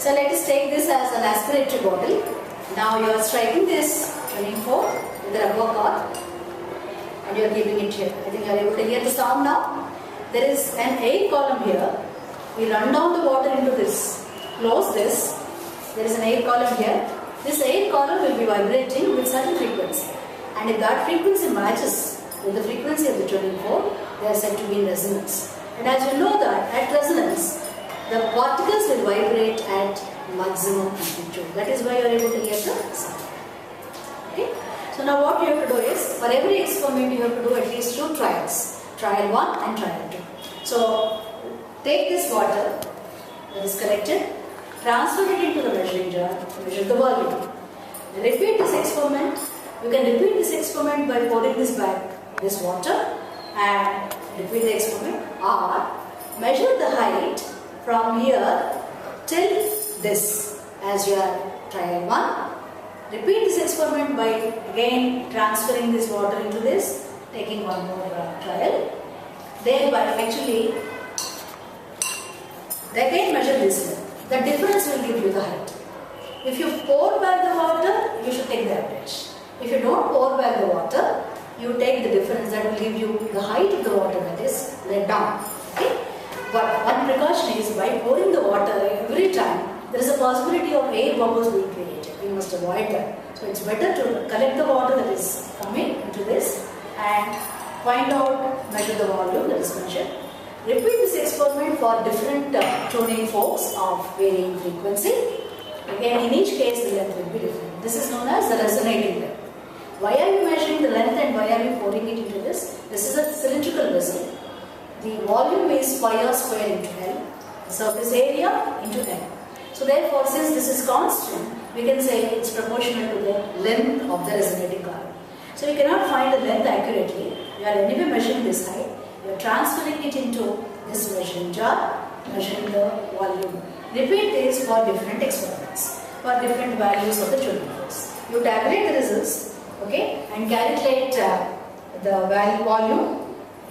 So let us take this as an aspiratory bottle. Now you are striking this tuning fork with the rubber cord and you are keeping it here. I think you are able to hear the sound now. There is an air column here. We run down the water into this. Close this. There is an air column here. This air column will be vibrating with certain frequency. And if that frequency matches with the frequency of the tuning fork, they are said to be in resonance. And as you know that at resonance, the particles will vibrate at maximum amplitude. That is why you are able to hear the sound. Okay? So now what you have to do is, for every experiment you have to do at least 2 trials. Trial 1 and trial 2. So take this water that is collected, transfer it into the measuring jar, measure the volume. Repeat this experiment. You can repeat this experiment by pouring this water and repeat the experiment, or measure the height from here till this as your trial 1. Repeat this experiment by again transferring this water into this, taking one more trial. Thereby actually, again measure this here. The difference will give you the height. If you pour back the water, you should take the average. If you don't pour back the water, you take the difference that will give you the height of the water that is let down. Okay? But one precaution is by pouring the water every time, there is a possibility of air bubbles being created. You must avoid that. So it's better to collect the water that is coming into this and find out, measure the volume that is measured. Repeat this experiment for different tuning forks of varying frequency. Again, in each case the length will be different. This is known as the resonating length. Why are you measuring the length and why are you pouring it into this? This is a cylindrical vessel. The volume is pi r square into L, the surface area into L. So therefore, since this is constant, we can say it's proportional to the length of the resonating column. So you cannot find the length accurately. You are anyway measuring this height. You are transferring it into this measuring jar, measuring the volume. Repeat this for different experiments, for different values of the tuning forks. You tabulate the results, okay, and calculate the volume.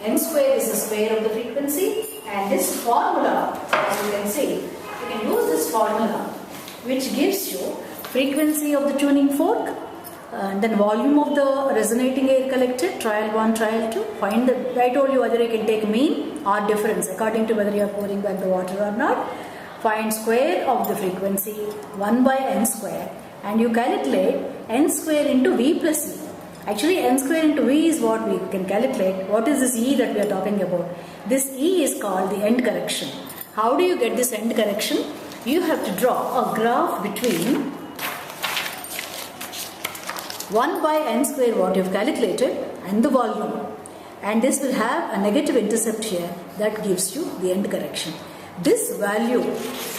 N square is the square of the frequency, and this formula, as you can see, you can use this formula which gives you frequency of the tuning fork, and then volume of the resonating air collected, trial 1, trial 2. Find the, I told you whether you can take mean or difference according to whether you are pouring back the water or not. Find square of the frequency 1 by n square, and you calculate n square into v plus e. Actually, n square into v is what we can calculate. What is this e that we are talking about? This e is called the end correction. How do you get this end correction? You have to draw a graph between 1 by n square what you have calculated and the volume. And this will have a negative intercept here that gives you the end correction. This value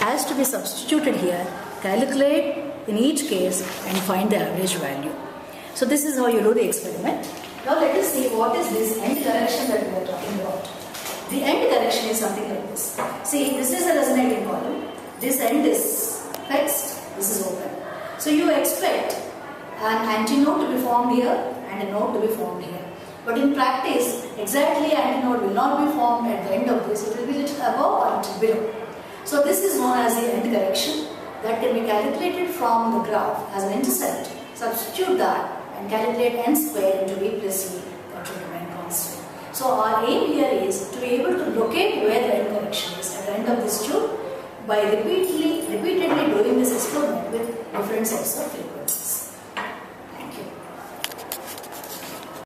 has to be substituted here, calculate in each case and find the average value. So this is how you do the experiment. Now let us see what is this end correction that we are talking about. The end correction is something like this. See, this is a resonating column. This end is fixed, this is open. So you expect an antinode to be formed here and a node to be formed here. But in practice, exactly antinode will not be formed at the end of this. It will be little above or little below. So this is known as the end correction that can be calculated from the graph as an intercept. Substitute that and calculate n square into v plus e, that will remain constant. So our aim here is to be able to locate where the end correction is at the end of this tube by repeatedly doing this experiment with different sets of frequencies.